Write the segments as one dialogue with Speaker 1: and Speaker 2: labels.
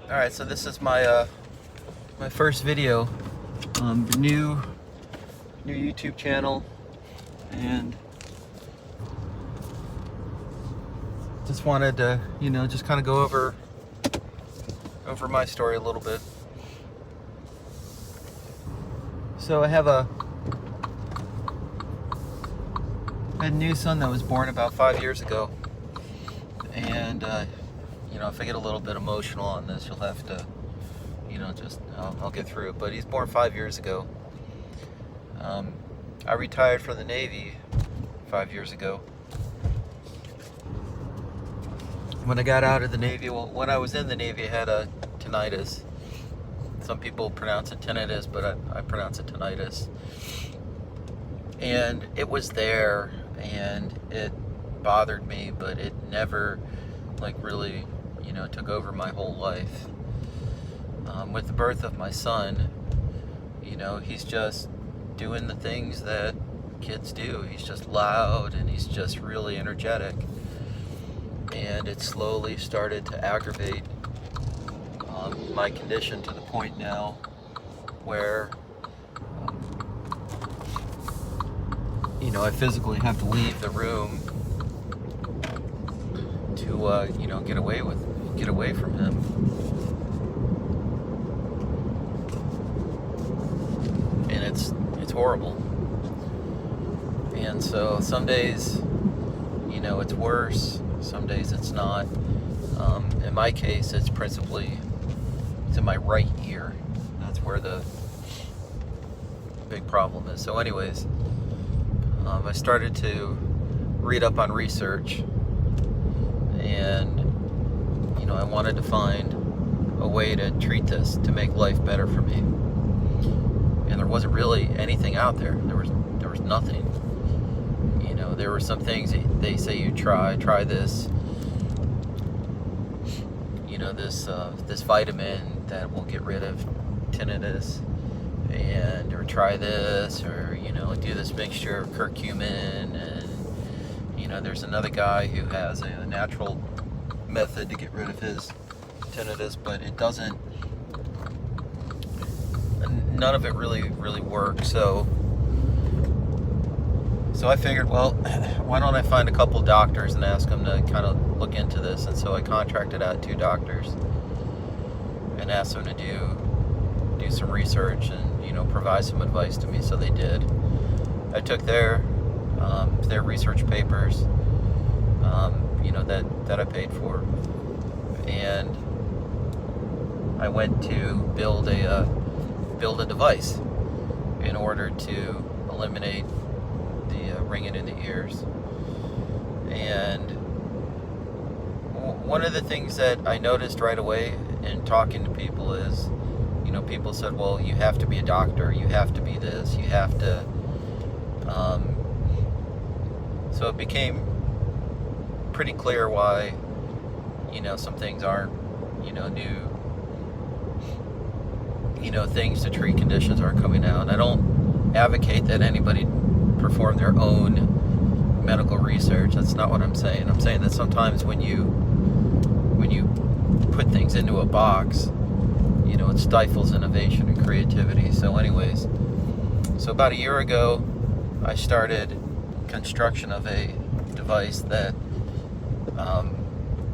Speaker 1: Alright, so this is my my first video, the new YouTube channel, and just wanted to, just kind of go over my story a little bit. So I have a new son that was born about 5 years ago, and if I get a little bit emotional on this, you'll have to, I'll get through it. But he's born 5 years ago. I retired from the Navy 5 years ago. When I got out of the Navy, well, when I was in the Navy, I had a tinnitus. Some people pronounce it tinnitus, but I pronounce it tinnitus. And it was there, and it bothered me, but it never, really, took over my whole life. With the birth of my son, he's just doing the things that kids do. He's just loud, and he's just really energetic. And it slowly started to aggravate my condition to the point now where I physically have to leave the room to get away from him. And it's horrible. And so some days it's worse, some days it's not. In my case, it's in my right ear. That's where the big problem is. So anyways, I started to read up on research, and I wanted to find a way to treat this, to make life better for me. And there wasn't really anything out there. There was nothing. There were some things they say you try this, this vitamin that will get rid of tinnitus, or try this, or do this mixture of curcumin, and there's another guy who has a natural method to get rid of his tinnitus, but it doesn't. None of it really works. So I figured, well, why don't I find a couple doctors and ask them to kind of look into this? And so I contracted out 2 doctors and asked them to do some research and provide some advice to me. So they did. I took their research papers, that I paid for, and I went to build a device in order to eliminate the ringing in the ears. And one of the things that I noticed right away in talking to people is, people said, well, you have to be a doctor, you have to be this, you have to, so it became pretty clear why, some things aren't, new, things to treat conditions aren't coming out. And I don't advocate that anybody perform their own medical research. That's not what I'm saying. I'm saying that sometimes when you put things into a box, it stifles innovation and creativity. So anyways, about a year ago, I started construction of a device that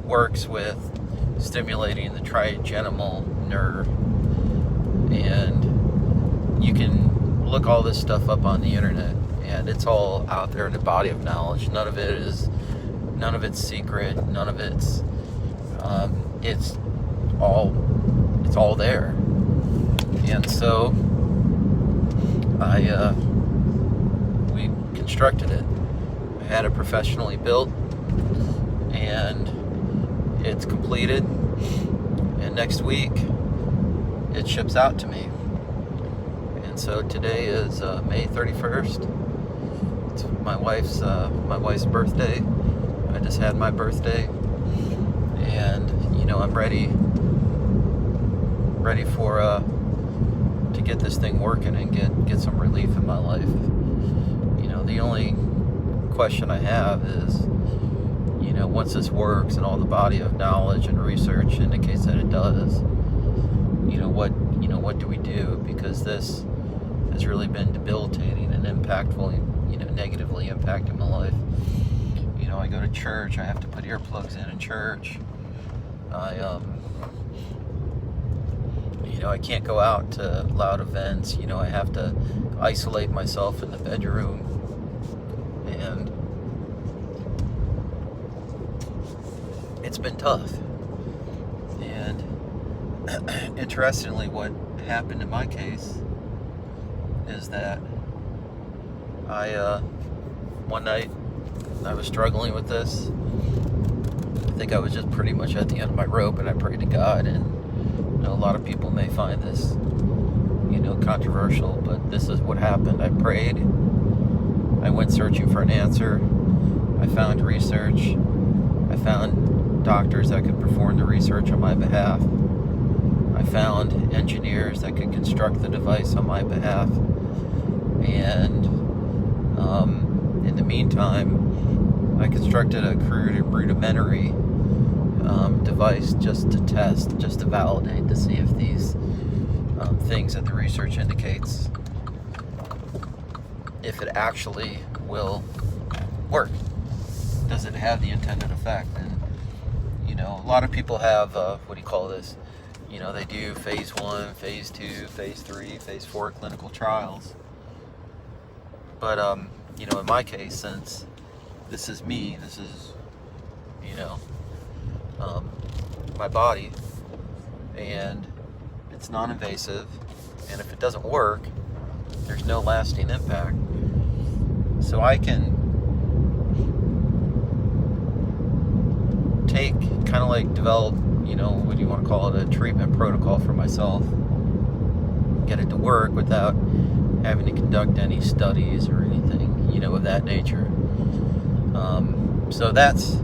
Speaker 1: works with stimulating the trigeminal nerve. And you can look all this stuff up on the internet, and it's all out there in the body of knowledge. None of it's secret. None of it's it's all there. And so we constructed it. I had it professionally built, and it's completed. And next week it ships out to me. And so today is May 31st. It's my wife's birthday. I just had my birthday, and I'm ready for to get this thing working and get some relief in my life. The only question I have is, once this works and all the body of knowledge and research indicates that it does. What do we do? Because this has really been debilitating and impactful, negatively impacting my life. I go to church, I have to put earplugs in church. I can't go out to loud events. I have to isolate myself in the bedroom. And it's been tough. And interestingly, what happened in my case is that one night I was struggling with this. I think I was just pretty much at the end of my rope, and I prayed to God. And a lot of people may find this, controversial, but this is what happened. I prayed. I went searching for an answer. I found research. I found doctors that could perform the research on my behalf. I found engineers that could construct the device on my behalf. And in the meantime, I constructed a crude and rudimentary device just to test, just to validate, to see if these things that the research indicates, if it actually will work. Does it have the intended effect? And a lot of people have what do you call this? They do phase 1, phase 2, phase 3, phase 4 clinical trials. But in my case, since this is me, this is my body, and it's non-invasive, and if it doesn't work, there's no lasting impact. So I can develop, what do you want to call it, a treatment protocol for myself, get it to work without having to conduct any studies or anything, of that nature. So that's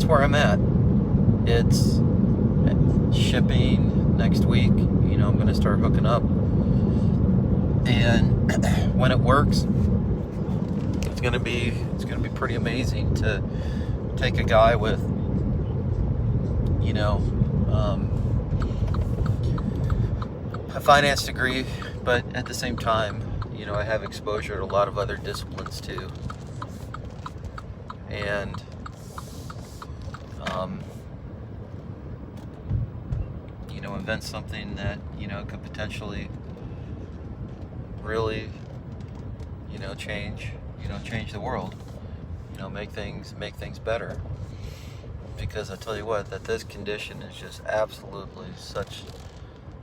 Speaker 1: where I'm at. It's shipping next week. I'm going to start hooking up, and when it works, it's going to be pretty amazing to take a guy with a finance degree, but at the same time, I have exposure to a lot of other disciplines too, and invent something that could potentially really change the world, make things better. Because I tell you what, that this condition is just absolutely such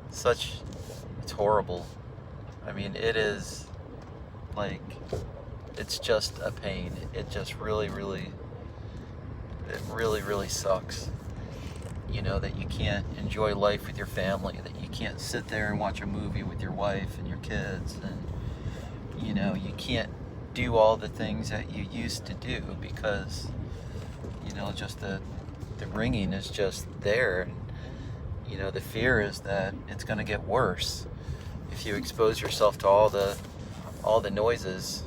Speaker 1: it's horrible. I mean, it is like, it's just a pain. It just really sucks. That you can't enjoy life with your family, that you can't sit there and watch a movie with your wife and your kids, and you can't do all the things that you used to do because just the ringing is just there. And the fear is that it's going to get worse if you expose yourself to all the noises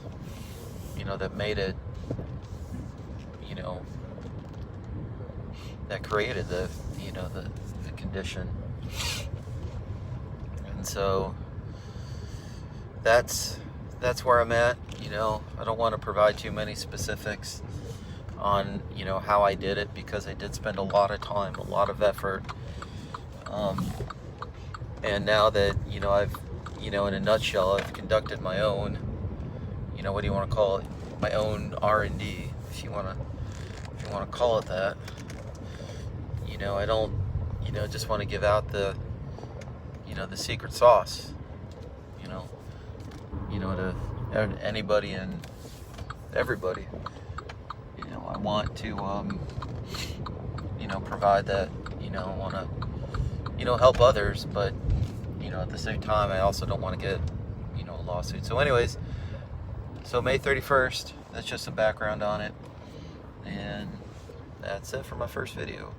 Speaker 1: that made it, that created the condition. And so that's where I'm at. I don't want to provide too many specifics on how I did it, because I did spend a lot of time, a lot of effort, and now that I've in a nutshell, I've conducted my own what do you want to call it, my own R&D, if you want to call it that. I don't just want to give out the the secret sauce to anybody and everybody. I want to provide that. I want to help others, but at the same time, I also don't want to get a lawsuit. So anyways, May 31st, that's just some background on it, and that's it for my first video.